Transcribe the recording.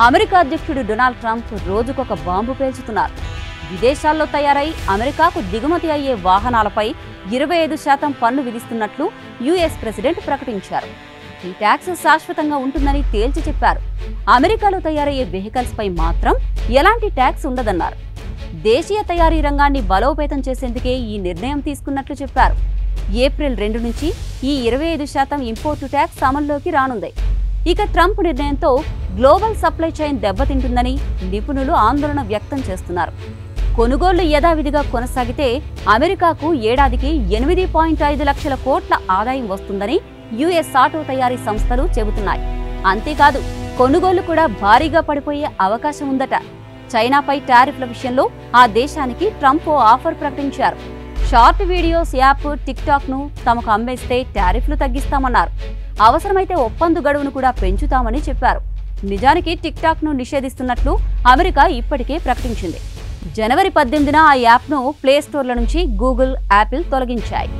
America అధ్యక్షుడు Donald Trump రోజుకొక bomb పేల్చుతున్నారు. విదేశాల్లో తయారై అమెరికాకు దిగుమతి అయ్యే వాహనాలపై 25% పన్ను విధిస్తున్నట్లు యుఎస్ ప్రెసిడెంట్ ప్రకటించారు. ఈ ట్యాక్స్ శాశ్వతంగా ఉంటుందని తేల్చి చెప్పారు. అమెరికాలో తయారయ్యే వెహికల్స్ పై మాత్రం ఎలాంటి ట్యాక్స్ ఉండదన్నారు. దేశీయ తయారీ రంగాన్ని బలోపేతం చేసేందుకే ఈ నిర్ణయం తీసుకున్నట్లు చెప్పారు. ఏప్రిల్ 2 నుంచి ఈ 25% ఇంపోర్టు ట్యాక్స్ అమల్లోకి రానుంది. ఇక ట్రంప్ నిర్ణయంతో గ్లోబల్ సప్లై చైన్ దెబ్బతింటుందని నిపుణులు ఆందోళన వ్యక్తం చేస్తున్నారు. కొనుగోళ్లు యథావిధిగా కొనసాగితే అమెరికాకు ఏడాదికి 8.5 లక్షల కోట్ల ఆదాయం వస్తుందని యుఎస్ ఆటో తయారీ సంస్థలు చెబుతున్నాయి. అంతేకాదు కొనుగోళ్లు కూడా భారీగా పడిపోయే అవకాశం ఉందట. చైనాపై టారిఫ్ల విషయంలో ఆ దేశానికి ట్రంప్ ఆఫర్ ప్రకటించారు. Short videos app tick talk ను తమకు అమ్మేస్తే టారిఫ్లు తగ్గిస్తామన్నారు. అవసరమైతే ఒప్పంద గడువును కూడా పెంచుతామని చెప్పారు. నిజానికి టిక్ టాక్ ను నిషేధిస్తున్నట్లు అమెరికా ఇప్పటికే ప్రకటించింది. జనవరి 18న ఆ యాప్ను ప్లే స్టోర్ల నుంచి గూగుల్, యాపిల్ తొలగించాయి.